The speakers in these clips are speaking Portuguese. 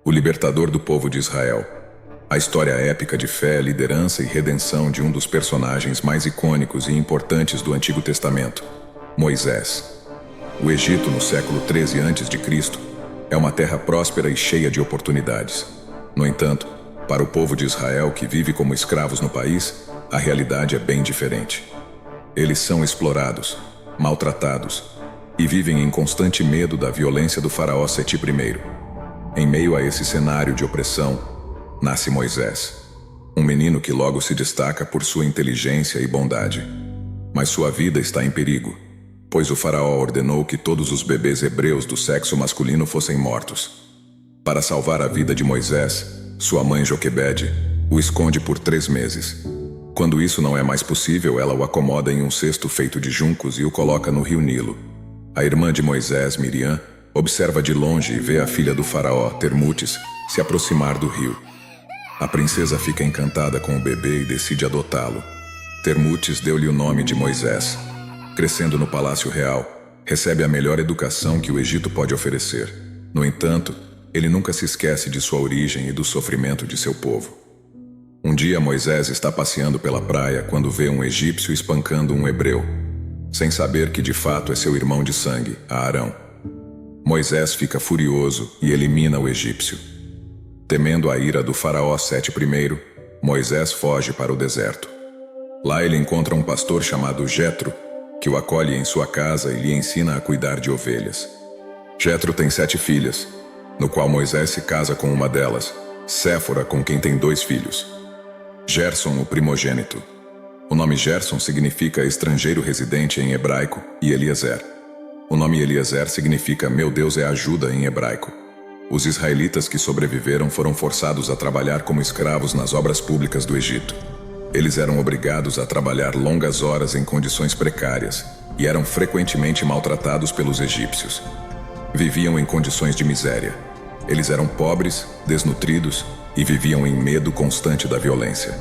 o libertador do povo de Israel. A história épica de fé, liderança e redenção de um dos personagens mais icônicos e importantes do Antigo Testamento, Moisés. O Egito, no século 13 a.C., é uma terra próspera e cheia de oportunidades. No entanto, para o povo de Israel que vive como escravos no país, a realidade é bem diferente. Eles são explorados, maltratados e vivem em constante medo da violência do faraó Seti I. Em meio a esse cenário de opressão, nasce Moisés, um menino que logo se destaca por sua inteligência e bondade. Mas sua vida está em perigo, pois o faraó ordenou que todos os bebês hebreus do sexo masculino fossem mortos. Para salvar a vida de Moisés, sua mãe Joquebede o esconde por 3 meses. Quando isso não é mais possível, ela o acomoda em um cesto feito de juncos e o coloca no rio Nilo. A irmã de Moisés, Miriam, observa de longe e vê a filha do faraó, Termutes, se aproximar do rio. A princesa fica encantada com o bebê e decide adotá-lo. Termutes deu-lhe o nome de Moisés. Crescendo no palácio real, recebe a melhor educação que o Egito pode oferecer. No entanto, ele nunca se esquece de sua origem e do sofrimento de seu povo. Um dia Moisés está passeando pela praia quando vê um egípcio espancando um hebreu, sem saber que de fato é seu irmão de sangue, Arão. Moisés fica furioso e elimina o egípcio. Temendo a ira do faraó Seti I, Moisés foge para o deserto. Lá ele encontra um pastor chamado Jetro, que o acolhe em sua casa e lhe ensina a cuidar de ovelhas. Jetro tem 7 filhas, no qual Moisés se casa com uma delas, Séfora, com quem tem 2 filhos. Gerson, o primogênito. O nome Gerson significa estrangeiro residente em hebraico, e Eliezer. O nome Eliezer significa meu Deus é ajuda em hebraico. Os israelitas que sobreviveram foram forçados a trabalhar como escravos nas obras públicas do Egito. Eles eram obrigados a trabalhar longas horas em condições precárias e eram frequentemente maltratados pelos egípcios. Viviam em condições de miséria. Eles eram pobres, desnutridos e viviam em medo constante da violência.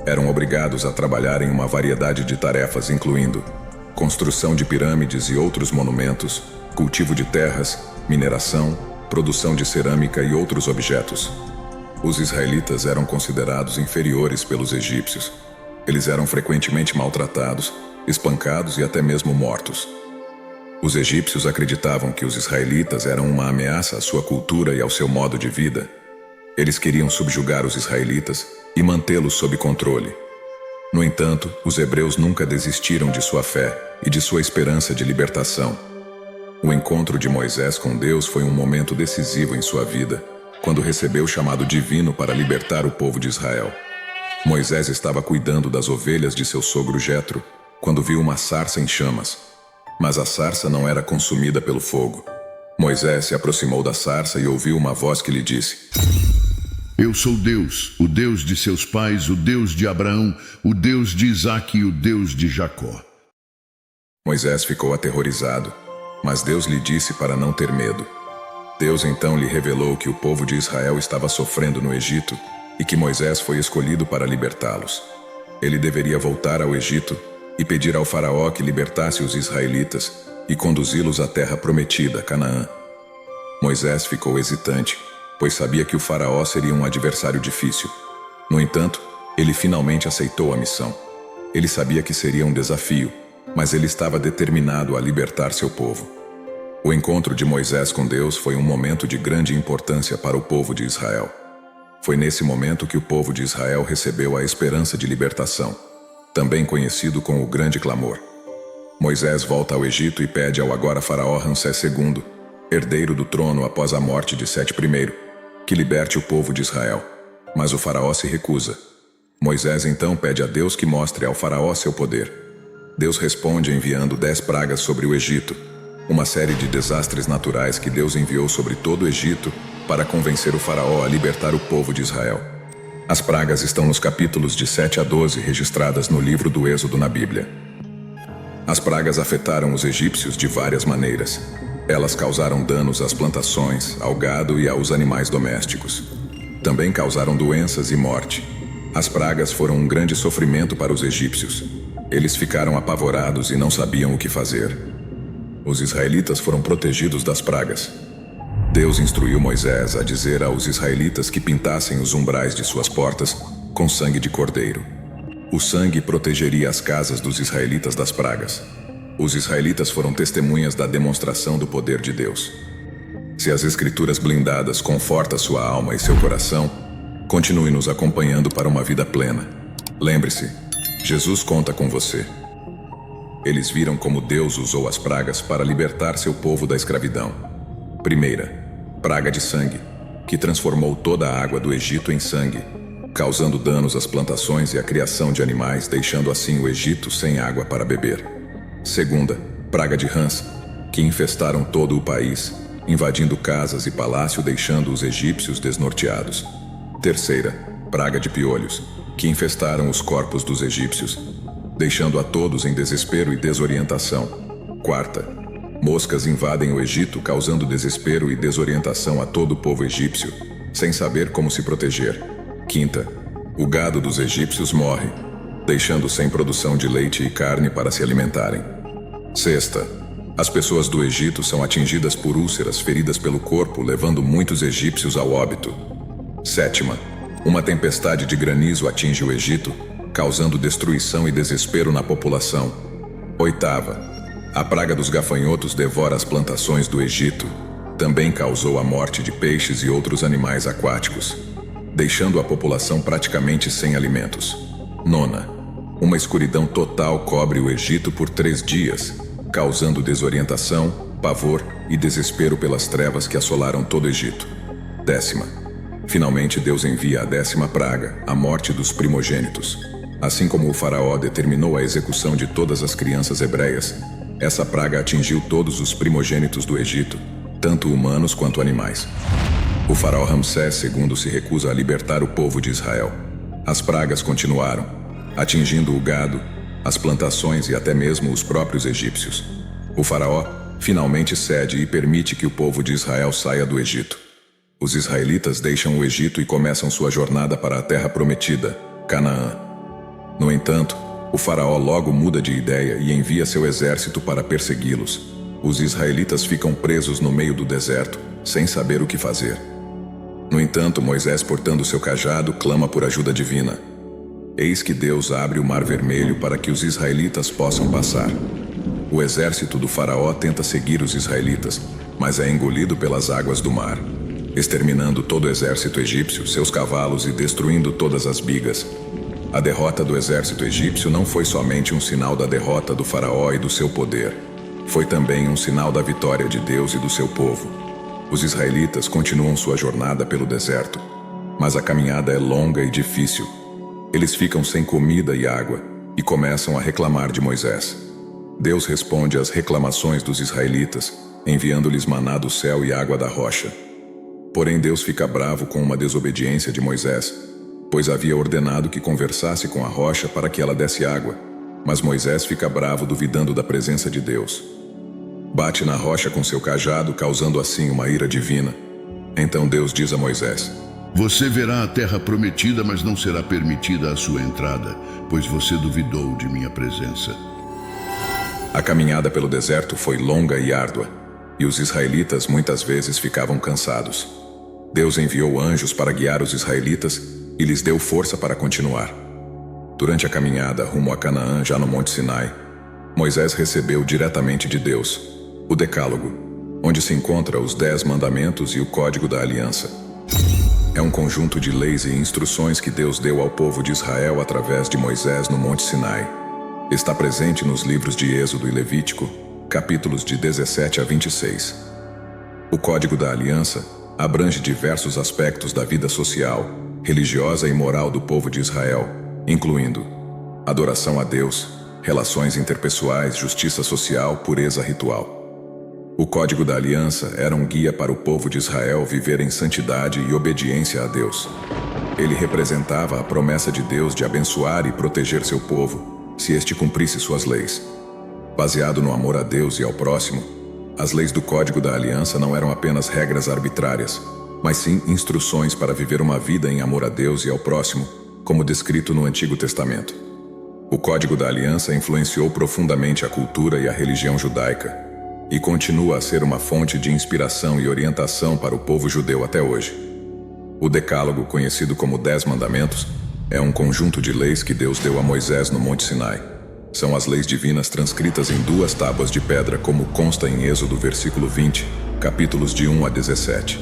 Eram obrigados a trabalhar em uma variedade de tarefas, incluindo construção de pirâmides e outros monumentos, cultivo de terras, mineração, produção de cerâmica e outros objetos. Os israelitas eram considerados inferiores pelos egípcios. Eles eram frequentemente maltratados, espancados e até mesmo mortos. Os egípcios acreditavam que os israelitas eram uma ameaça à sua cultura e ao seu modo de vida. Eles queriam subjugar os israelitas e mantê-los sob controle. No entanto, os hebreus nunca desistiram de sua fé e de sua esperança de libertação. O encontro de Moisés com Deus foi um momento decisivo em sua vida, quando recebeu o chamado divino para libertar o povo de Israel. Moisés estava cuidando das ovelhas de seu sogro Jetro, quando viu uma sarça em chamas. Mas a sarça não era consumida pelo fogo. Moisés se aproximou da sarça e ouviu uma voz que lhe disse: Eu sou Deus, o Deus de seus pais, o Deus de Abraão, o Deus de Isaque e o Deus de Jacó. Moisés ficou aterrorizado, mas Deus lhe disse para não ter medo. Deus então lhe revelou que o povo de Israel estava sofrendo no Egito e que Moisés foi escolhido para libertá-los. Ele deveria voltar ao Egito e pedir ao faraó que libertasse os israelitas e conduzi-los à terra prometida, Canaã. Moisés ficou hesitante, pois sabia que o faraó seria um adversário difícil. No entanto, ele finalmente aceitou a missão. Ele sabia que seria um desafio, mas ele estava determinado a libertar seu povo. O encontro de Moisés com Deus foi um momento de grande importância para o povo de Israel. Foi nesse momento que o povo de Israel recebeu a esperança de libertação, também conhecido como o Grande Clamor. Moisés volta ao Egito e pede ao agora faraó Ramsés II, herdeiro do trono após a morte de Seti I, que liberte o povo de Israel. Mas o faraó se recusa. Moisés então pede a Deus que mostre ao faraó seu poder. Deus responde enviando 10 pragas sobre o Egito, uma série de desastres naturais que Deus enviou sobre todo o Egito para convencer o faraó a libertar o povo de Israel. As pragas estão nos capítulos de 7 a 12 registradas no livro do Êxodo na Bíblia. As pragas afetaram os egípcios de várias maneiras. Elas causaram danos às plantações, ao gado e aos animais domésticos. Também causaram doenças e morte. As pragas foram um grande sofrimento para os egípcios. Eles ficaram apavorados e não sabiam o que fazer. Os israelitas foram protegidos das pragas. Deus instruiu Moisés a dizer aos israelitas que pintassem os umbrais de suas portas com sangue de cordeiro. O sangue protegeria as casas dos israelitas das pragas. Os israelitas foram testemunhas da demonstração do poder de Deus. Se as Escrituras blindadas confortam sua alma e seu coração, continue nos acompanhando para uma vida plena. Lembre-se, Jesus conta com você. Eles viram como Deus usou as pragas para libertar seu povo da escravidão. Primeira, praga de sangue, que transformou toda a água do Egito em sangue, causando danos às plantações e à criação de animais, deixando assim o Egito sem água para beber. Segunda, praga de rãs, que infestaram todo o país, invadindo casas e palácio, deixando os egípcios desnorteados. Terceira, praga de piolhos, que infestaram os corpos dos egípcios, deixando a todos em desespero e desorientação. Quarta, moscas invadem o Egito, causando desespero e desorientação a todo o povo egípcio, sem saber como se proteger. Quinta, o gado dos egípcios morre, deixando sem produção de leite e carne para se alimentarem. Sexta, as pessoas do Egito são atingidas por úlceras feridas pelo corpo, levando muitos egípcios ao óbito. Sétima, uma tempestade de granizo atinge o Egito, causando destruição e desespero na população. Oitava, a praga dos gafanhotos devora as plantações do Egito. Também causou a morte de peixes e outros animais aquáticos, deixando a população praticamente sem alimentos. Nona, uma escuridão total cobre o Egito por 3 dias, causando desorientação, pavor e desespero pelas trevas que assolaram todo o Egito. Décima, finalmente Deus envia a 10ª praga, a morte dos primogênitos. Assim como o faraó determinou a execução de todas as crianças hebreias, essa praga atingiu todos os primogênitos do Egito, tanto humanos quanto animais. O faraó Ramsés II se recusa a libertar o povo de Israel. As pragas continuaram, atingindo o gado, as plantações e até mesmo os próprios egípcios. O faraó finalmente cede e permite que o povo de Israel saia do Egito. Os israelitas deixam o Egito e começam sua jornada para a terra prometida, Canaã. No entanto, o faraó logo muda de ideia e envia seu exército para persegui-los. Os israelitas ficam presos no meio do deserto, sem saber o que fazer. No entanto, Moisés, portando seu cajado, clama por ajuda divina. Eis que Deus abre o Mar Vermelho para que os israelitas possam passar. O exército do faraó tenta seguir os israelitas, mas é engolido pelas águas do mar, exterminando todo o exército egípcio, seus cavalos e destruindo todas as bigas. A derrota do exército egípcio não foi somente um sinal da derrota do faraó e do seu poder. Foi também um sinal da vitória de Deus e do seu povo. Os israelitas continuam sua jornada pelo deserto, mas a caminhada é longa e difícil. Eles ficam sem comida e água e começam a reclamar de Moisés. Deus responde às reclamações dos israelitas, enviando-lhes maná do céu e água da rocha. Porém, Deus fica bravo com uma desobediência de Moisés, pois havia ordenado que conversasse com a rocha para que ela desse água, mas Moisés fica bravo, duvidando da presença de Deus. Bate na rocha com seu cajado, causando assim uma ira divina. Então Deus diz a Moisés: Você verá a terra prometida, mas não será permitida a sua entrada, pois você duvidou de minha presença. A caminhada pelo deserto foi longa e árdua, e os israelitas muitas vezes ficavam cansados. Deus enviou anjos para guiar os israelitas e lhes deu força para continuar. Durante a caminhada rumo a Canaã, já no Monte Sinai, Moisés recebeu diretamente de Deus o Decálogo, onde se encontra os 10 mandamentos e o Código da Aliança. É um conjunto de leis e instruções que Deus deu ao povo de Israel através de Moisés no Monte Sinai. Está presente nos livros de Êxodo e Levítico, capítulos de 17 a 26. O Código da Aliança abrange diversos aspectos da vida social, religiosa e moral do povo de Israel, incluindo adoração a Deus, relações interpessoais, justiça social, pureza ritual. O Código da Aliança era um guia para o povo de Israel viver em santidade e obediência a Deus. Ele representava a promessa de Deus de abençoar e proteger seu povo, se este cumprisse suas leis. Baseado no amor a Deus e ao próximo, as leis do Código da Aliança não eram apenas regras arbitrárias, mas sim instruções para viver uma vida em amor a Deus e ao próximo, como descrito no Antigo Testamento. O Código da Aliança influenciou profundamente a cultura e a religião judaica. e continua a ser uma fonte de inspiração e orientação para o povo judeu até hoje. O Decálogo, conhecido como 10 Mandamentos, é um conjunto de leis que Deus deu a Moisés no Monte Sinai. São as leis divinas transcritas em 2 tábuas de pedra, como consta em Êxodo versículo 20, capítulos de 1 a 17.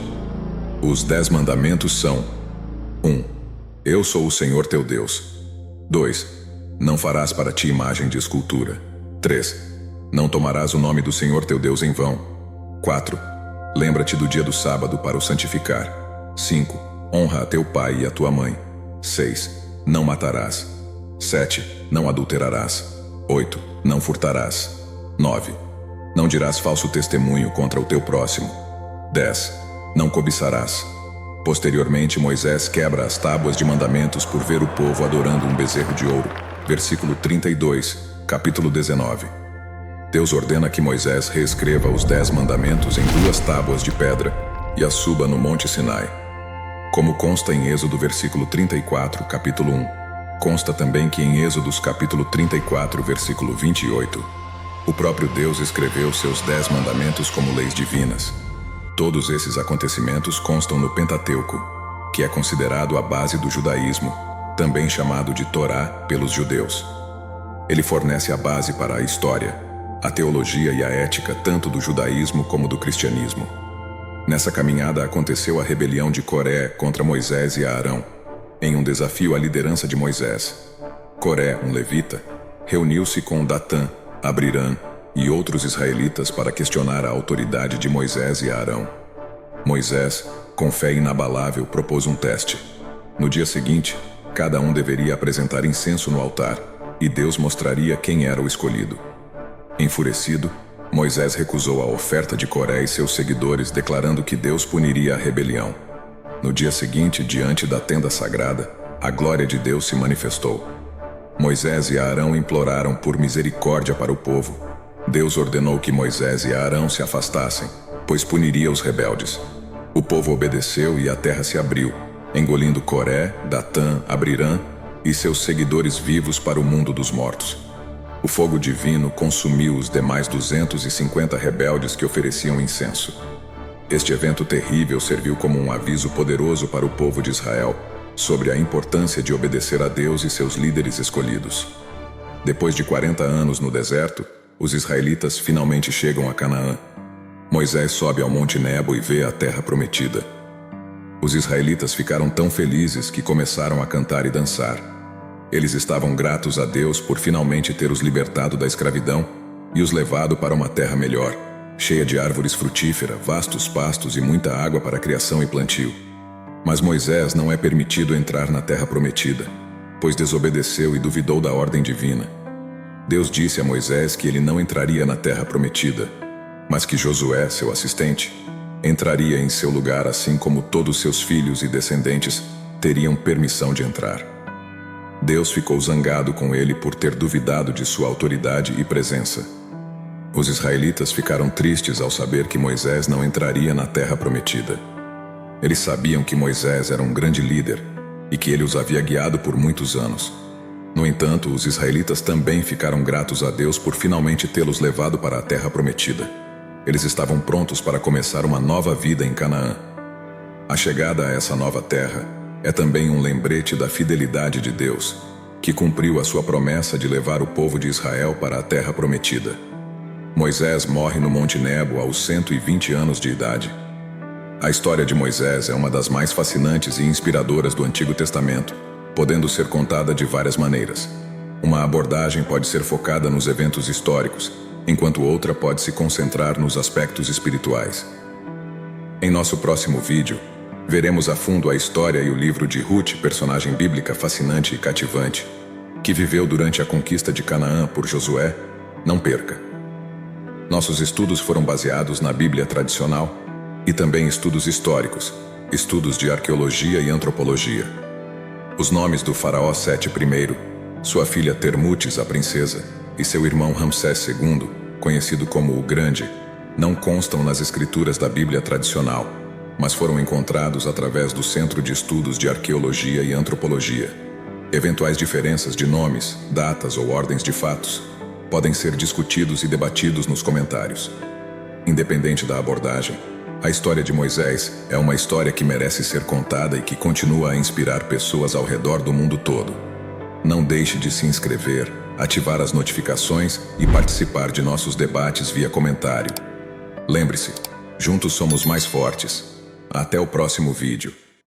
Os 10 mandamentos são: 1. Eu sou o Senhor teu Deus. 2. Não farás para ti imagem de escultura. 3. Não tomarás o nome do Senhor teu Deus em vão. 4. Lembra-te do dia do sábado para o santificar. 5. Honra a teu pai e a tua mãe. 6. Não matarás. 7. Não adulterarás. 8. Não furtarás. 9. Não dirás falso testemunho contra o teu próximo. 10. Não cobiçarás. Posteriormente, Moisés quebra as tábuas de mandamentos por ver o povo adorando um bezerro de ouro. Versículo 32, capítulo 19. Deus ordena que Moisés reescreva os 10 mandamentos em 2 tábuas de pedra e as suba no Monte Sinai. Como consta em Êxodo versículo 34, capítulo 1. Consta também que em Êxodos capítulo 34, versículo 28, o próprio Deus escreveu seus 10 mandamentos como leis divinas. Todos esses acontecimentos constam no Pentateuco, que é considerado a base do judaísmo, também chamado de Torá pelos judeus. Ele fornece a base para a história, a teologia e a ética tanto do judaísmo como do cristianismo. Nessa caminhada aconteceu a rebelião de Coré contra Moisés e Arão, em um desafio à liderança de Moisés. Coré, um levita, reuniu-se com Datã, Abirã e outros israelitas para questionar a autoridade de Moisés e Arão. Moisés, com fé inabalável, propôs um teste. No dia seguinte, cada um deveria apresentar incenso no altar, e Deus mostraria quem era o escolhido. Enfurecido, Moisés recusou a oferta de Coré e seus seguidores, declarando que Deus puniria a rebelião. No dia seguinte, diante da tenda sagrada, a glória de Deus se manifestou. Moisés e Arão imploraram por misericórdia para o povo. Deus ordenou que Moisés e Arão se afastassem, pois puniria os rebeldes. O povo obedeceu e a terra se abriu, engolindo Coré, Datã, Abirã e seus seguidores vivos para o mundo dos mortos. O fogo divino consumiu os demais 250 rebeldes que ofereciam incenso. Este evento terrível serviu como um aviso poderoso para o povo de Israel sobre a importância de obedecer a Deus e seus líderes escolhidos. Depois de 40 anos no deserto, os israelitas finalmente chegam a Canaã. Moisés sobe ao Monte Nebo e vê a terra prometida. Os israelitas ficaram tão felizes que começaram a cantar e dançar. Eles estavam gratos a Deus por finalmente ter os libertado da escravidão e os levado para uma terra melhor, cheia de árvores frutíferas, vastos pastos e muita água para criação e plantio. Mas Moisés não é permitido entrar na terra prometida, pois desobedeceu e duvidou da ordem divina. Deus disse a Moisés que ele não entraria na terra prometida, mas que Josué, seu assistente, entraria em seu lugar, assim como todos seus filhos e descendentes teriam permissão de entrar. Deus ficou zangado com ele por ter duvidado de sua autoridade e presença. Os israelitas ficaram tristes ao saber que Moisés não entraria na terra prometida. Eles sabiam que Moisés era um grande líder e que ele os havia guiado por muitos anos. No entanto, os israelitas também ficaram gratos a Deus por finalmente tê-los levado para a terra prometida. Eles estavam prontos para começar uma nova vida em Canaã. A chegada a essa nova terra é também um lembrete da fidelidade de Deus, que cumpriu a sua promessa de levar o povo de Israel para a terra prometida. Moisés morre no Monte Nebo aos 120 anos de idade. A história de Moisés é uma das mais fascinantes e inspiradoras do Antigo Testamento, podendo ser contada de várias maneiras. Uma abordagem pode ser focada nos eventos históricos, enquanto outra pode se concentrar nos aspectos espirituais. Em nosso próximo vídeo, veremos a fundo a história e o livro de Ruth, personagem bíblica fascinante e cativante, que viveu durante a conquista de Canaã por Josué. Não perca! Nossos estudos foram baseados na Bíblia tradicional e também estudos históricos, estudos de arqueologia e antropologia. Os nomes do faraó Sete I, sua filha Termutes, a princesa, e seu irmão Ramsés II, conhecido como o Grande, não constam nas escrituras da Bíblia tradicional, mas foram encontrados através do Centro de Estudos de Arqueologia e Antropologia. Eventuais diferenças de nomes, datas ou ordens de fatos podem ser discutidos e debatidos nos comentários. Independente da abordagem, a história de Moisés é uma história que merece ser contada e que continua a inspirar pessoas ao redor do mundo todo. Não deixe de se inscrever, ativar as notificações e participar de nossos debates via comentário. Lembre-se, juntos somos mais fortes. Até o próximo vídeo.